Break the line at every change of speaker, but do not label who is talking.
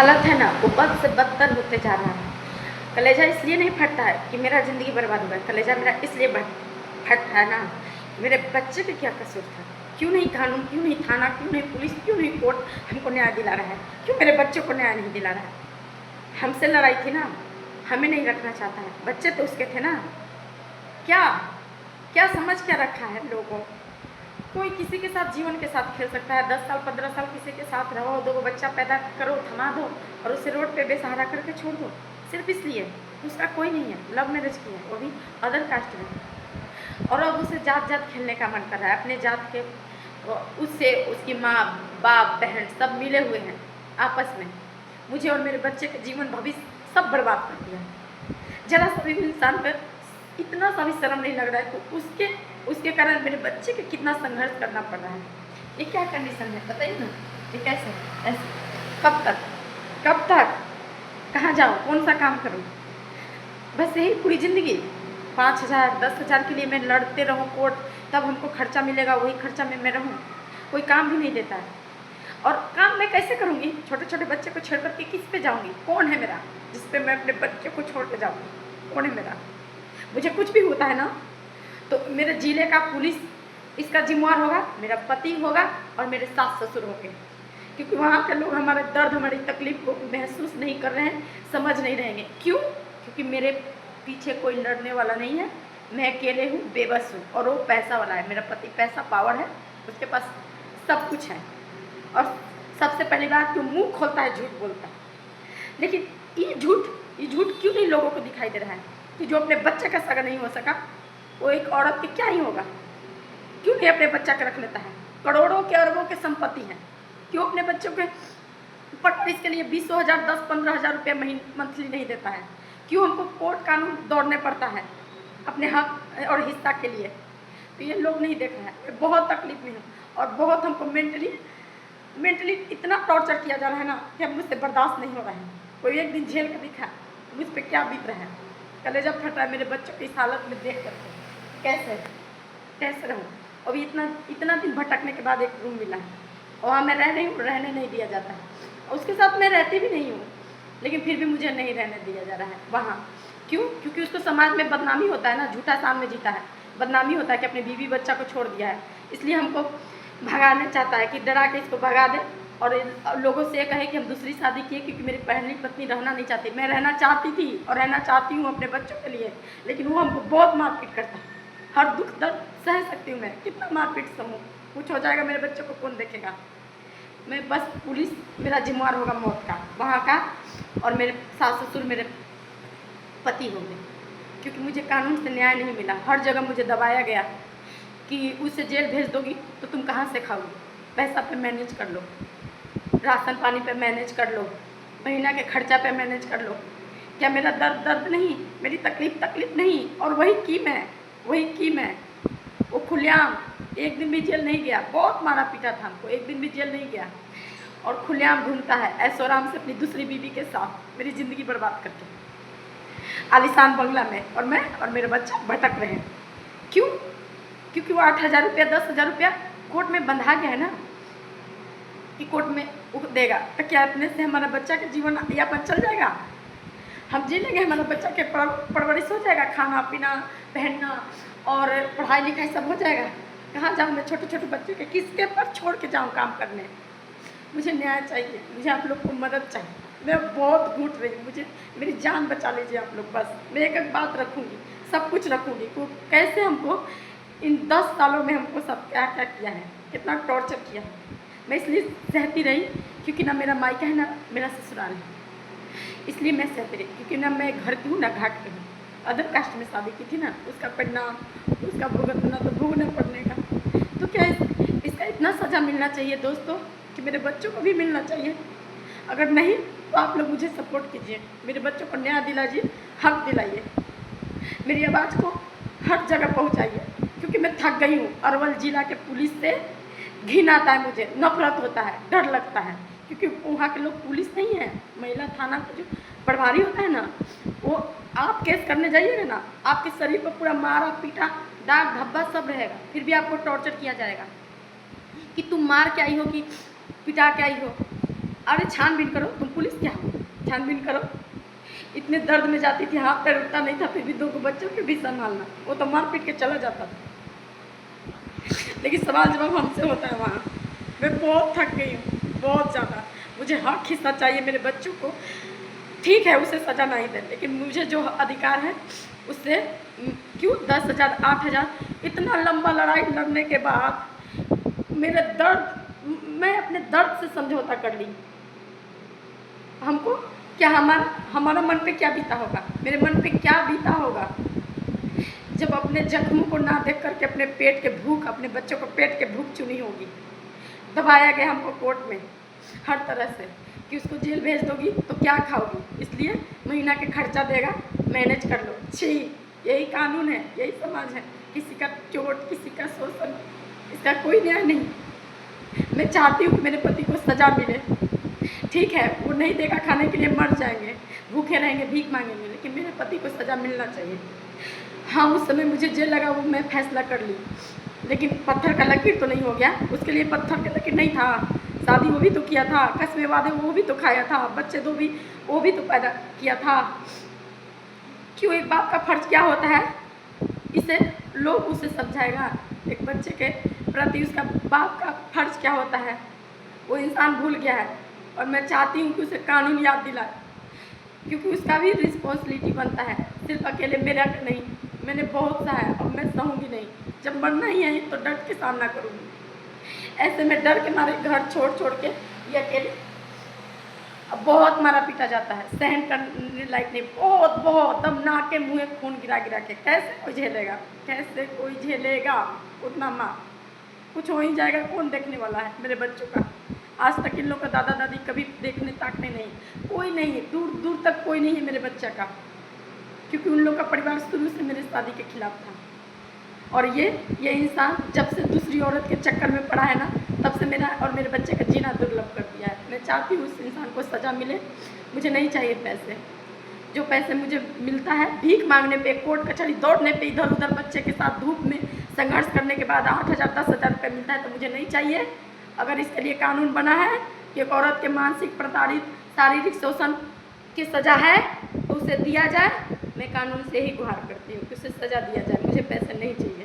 हालत है ना वो बद से बदतर होते जा रहा है। कलेजा इसलिए नहीं फटता है कि मेरा ज़िंदगी बर्बाद हुआ है, कलेजा मेरा इसलिए फटता है ना, मेरे बच्चे पे क्या कसूर था। क्यों नहीं कानून, क्यों नहीं थाना, क्यों नहीं पुलिस, क्यों नहीं कोर्ट हमको न्याय दिला रहा है, क्यों मेरे बच्चों को न्याय नहीं दिला रहा है। हमसे लड़ाई थी ना, हमें नहीं रखना चाहता है, बच्चे तो उसके थे ना। क्या क्या समझ क्या रखा है लोगों को। कोई किसी के साथ जीवन के साथ खेल सकता है, 10 साल 15 साल किसी के साथ रहो, 2 बच्चा पैदा करो, थमा दो और उसे रोड पे बेसहारा करके छोड़ दो, सिर्फ इसलिए। दूसरा कोई नहीं है, लव मैरिज की है, वो भी अदर कास्ट में। और अब उसे जात जात खेलने का मन कर रहा है, अपने जात के उससे उसकी माँ बाप बहन सब मिले हुए हैं आपस में। मुझे और मेरे बच्चे के जीवन भविष्य सब बर्बाद कर दिया है। जरा सा भी इंसान पर इतना सा भी शर्म नहीं लग रहा है, तो उसके कारण मेरे बच्चे के कितना संघर्ष करना पड़ रहा है। ये क्या कंडीशन है बताइए ना, ये कैसे ऐसे? कब तक कहाँ जाऊँ, कौन सा काम करूँ? बस यही पूरी ज़िंदगी 5,000 10,000 के लिए मैं लड़ते रहूँ कोर्ट, तब हमको खर्चा मिलेगा, वही खर्चा में मैं रहूँ। कोई काम भी नहीं देता है। और काम मैं कैसे करूँगी? छोटे छोटे बच्चे को छोड़ कर के किस पे जाऊँगी? कौन है मेरा जिस पे मैं अपने बच्चे को छोड़ के जाऊँगी? कौन है मेरा? मुझे कुछ भी होता है ना, तो मेरे जिले का पुलिस इसका जिम्मेवार होगा, मेरा पति होगा और मेरे सास ससुर होंगे। क्योंकि वहाँ के लोग हमारे दर्द, हमारी तकलीफ को महसूस नहीं कर रहे हैं, समझ नहीं रहेंगे। क्यों? क्योंकि मेरे पीछे कोई लड़ने वाला नहीं है, मैं अकेले हूँ, बेबस हूँ, और वो पैसा वाला है। मेरा पति पैसा पावर है, उसके पास सब कुछ है। और सबसे पहली बात, जो मुँह खोलता है झूठ बोलता है। लेकिन ये झूठ क्यों नहीं लोगों को दिखाई दे रहा है कि जो अपने बच्चे का सगा नहीं हो सका, वो एक औरत के क्या ही होगा? क्यों नहीं अपने बच्चा का रख लेता है? करोड़ों के अरबों के संपत्ति है, क्यों अपने बच्चों के परवरिश के लिए 20,000 10-15,000 रुपये मंथली नहीं देता है? क्यों हमको कोर्ट कानून दौड़ने पड़ता है अपने हक और हिस्सा के लिए? तो ये लोग नहीं देख रहे हैं। मैं बहुत तकलीफ में हूँ और बहुत हमको मेंटली इतना टॉर्चर किया जा रहा है ना कि अब मुझसे बर्दाश्त नहीं हो रहा है। कोई एक दिन झेल के दिखा मुझ पर क्या बीत रहा है। कलेजा फट रहा है मेरे बच्चों की इस हालत में देख करके। कैसे रहूँ? अभी इतना दिन भटकने के बाद एक रूम मिला है, और वहाँ मैं रह रही हूँ, रहने नहीं दिया जाता है। और उसके साथ मैं रहती भी नहीं हूँ, लेकिन फिर भी मुझे नहीं रहने दिया जा रहा है वहाँ। क्यों? क्योंकि उसको समाज में बदनामी होता है ना, झूठा सामने जीता है, बदनामी होता है कि अपने बीवी बच्चा को छोड़ दिया है। इसलिए हमको भगाना चाहता है कि डरा के इसको भगा दे और लोगों से ये कहे कि हम दूसरी शादी किए, क्योंकि मेरी पहली पत्नी रहना नहीं चाहती। मैं रहना चाहती थी और रहना चाहती हूँ अपने बच्चों के लिए, लेकिन वो हमको बहुत मारपीट करता है। हर दुख दर्द सह सकती हूँ मैं, कितना मारपीट सहूँ? कुछ हो जाएगा मेरे बच्चों को कौन देखेगा? मैं बस पुलिस मेरा जिम्मेवार होगा मौत का, वहाँ का, और मेरे सास ससुर मेरे पति होंगे। क्योंकि मुझे कानून से न्याय नहीं मिला, हर जगह मुझे दबाया गया कि उसे जेल भेज दोगी तो तुम कहाँ से खाओगी? पैसा पे मैनेज कर लो, राशन पानी पे मैनेज कर लो, महीना के खर्चा पे मैनेज कर लो। क्या मेरा दर्द नहीं, मेरी तकलीफ नहीं? और वही की मैं वो खुलेआम एक दिन भी जेल नहीं गया। बहुत मारा पीटा था हमको, एक दिन भी जेल नहीं गया, और खुलेआम घूमता है ऐशोआराम से अपनी दूसरी बीवी के साथ, मेरी ज़िंदगी बर्बाद करके आलीशान बंगला में, और मैं और मेरे बच्चा भटक रहे हैं। क्यों? क्योंकि वो 8,000 रुपया 10,000 रुपया कोर्ट में बंधा गया है ना, कि कोर्ट में देगा। तो क्या अपने से हमारा बच्चा का जीवन यापन चल जाएगा? हम जी लेंगे, हमारा बच्चा के परवरिश हो जाएगा, खाना पीना पहनना और पढ़ाई लिखाई सब हो जाएगा। कहाँ जाऊँ मैं छोटे छोटे बच्चे के, किसके पर छोड़ के जाऊँ काम करने? मुझे न्याय चाहिए, मुझे आप लोग को मदद चाहिए। मैं बहुत घुट रही हूँ, मुझे मेरी जान बचा लीजिए आप लोग। बस मैं एक बात रखूँगी, सब कुछ रखूँगी। कैसे हमको इन 10 सालों में हमको सब क्या क्या किया है, कितना टॉर्चर किया है। मैं इसलिए सहती रही क्योंकि ना मेरा मायका है ना मेरा ससुराल है, इसलिए मैं सहती रही। क्योंकि ना मैं घर की हूँ ना घाट पे हूँ। अदर कास्ट में शादी की थी ना, उसका परिणाम, उसका भुगतना तो भुगतना पड़ने का। तो क्या इसका इतना सज़ा मिलना चाहिए दोस्तों, कि मेरे बच्चों को भी मिलना चाहिए? अगर नहीं तो आप लोग मुझे सपोर्ट कीजिए, मेरे बच्चों को न्याय दिलाइए, हक दिलाइए, मेरी आवाज़ को हर जगह पहुँचाइए। क्योंकि मैं थक गई हूँ। अरवल ज़िला के पुलिस से घिन आता है, मुझे नफरत होता है, डर लगता है। क्योंकि वहाँ के लोग पुलिस नहीं है, महिला थाना का जो प्रभारी होता है ना, वो आप केस करने जाइएगा ना, आपके शरीर पर पूरा मारा पीटा दाग धब्बा सब रहेगा, फिर भी आपको टॉर्चर किया जाएगा कि तुम मार के आई हो कि पिटा के आई हो। अरे छानबीन करो, तुम पुलिस क्या हो, छानबीन करो। इतने दर्द में जाती थी, हाथ पैर उठता नहीं था, फिर भी 2 बच्चों के भी संभालना, वो तो मार पीट के चला जाता था। लेकिन सवाल जवाब हमसे होता है वहाँ। मैं बहुत थक गई हूँ, बहुत ज़्यादा। मुझे हक हिस्सा चाहिए मेरे बच्चों को। ठीक है उसे सज़ा नहीं दे, लेकिन मुझे जो अधिकार है उससे क्यों 10,000 8,000 इतना लंबा लड़ाई लड़ने के बाद मेरे दर्द, मैं अपने दर्द से समझौता कर ली। हमको क्या, हमारा मन पे क्या बीता होगा, मेरे मन पे क्या बीता होगा जब अपने जख्मों को ना देख करके अपने पेट के भूख, अपने बच्चों को पेट के भूख चुनी होगी। दबाया गया हमको कोर्ट में हर तरह से कि उसको जेल भेज दोगी तो क्या खाओगी, इसलिए महीना के खर्चा देगा, मैनेज कर लो। छी, यही कानून है, यही समाज है। किसी का चोट, किसी का शोषण, इसका कोई न्याय नहीं। मैं चाहती हूँ कि मेरे पति को सज़ा मिले। ठीक है वो नहीं देगा खाने के लिए, मर जाएंगे, भूखे रहेंगे, भीख मांगेंगे, लेकिन मेरे पति को सज़ा मिलना चाहिए। हाँ उस समय मुझे जेल लगा, वो मैं फैसला कर ली, लेकिन पत्थर का लकीर तो नहीं हो गया। उसके लिए पत्थर का लकीर नहीं था, शादी वो भी तो किया था, कसमे वादे वो भी तो खाया था, बच्चे दो भी वो भी तो पैदा किया था। क्यों, एक बाप का फर्ज क्या होता है, इसे लोग उसे समझाएगा। एक बच्चे के प्रति उसका बाप का फर्ज क्या होता है, वो इंसान भूल गया है। और मैं चाहती हूँ कि उसे कानून याद दिलाए, क्योंकि उसका भी रिस्पॉन्सिबिलिटी बनता है, सिर्फ अकेले मेरा नहीं। मैंने बहुत सहा है, अब मैं सहूँगी नहीं। जब मरना ही है तो डट के सामना करूँगी। ऐसे में डर के मारे घर छोड़ छोड़ के ये अकेले, अब बहुत मारा पीटा जाता है, सहन करने लायक नहीं, बहुत बहुत दम नाक के मुँह खून गिरा गिरा के। कैसे कोई झेलेगा, कैसे कोई झेलेगा उतना मार। कुछ हो ही जाएगा, कौन देखने वाला है मेरे बच्चों का। आज तक इन लोग का दादा दादी कभी देखने ताकने नहीं, कोई नहीं है, दूर दूर तक कोई नहीं है मेरे बच्चे का, क्योंकि उन लोग का परिवार शुरू से मेरे शादी के खिलाफ था। और ये इंसान जब से दूसरी औरत के चक्कर में पड़ा है ना, तब से मेरा और मेरे बच्चे का जीना दुर्लभ कर दिया है। मैं चाहती हूँ उस इंसान को सज़ा मिले। मुझे नहीं चाहिए पैसे, जो पैसे मुझे मिलता है भीख मांगने पे, कोर्ट कचहरी दौड़ने पे, इधर उधर बच्चे के साथ धूप में संघर्ष करने के बाद 8,000 10,000 रुपये मिलता है, तो मुझे नहीं चाहिए। अगर इसके लिए कानून बना है कि एक औरत के मानसिक प्रताड़ित, शारीरिक शोषण की सज़ा है तो उसे दिया जाए। मैं कानून से ही गुहार करती हूँ कि उसे सज़ा दिया जाए, मुझे पैसे नहीं चाहिए।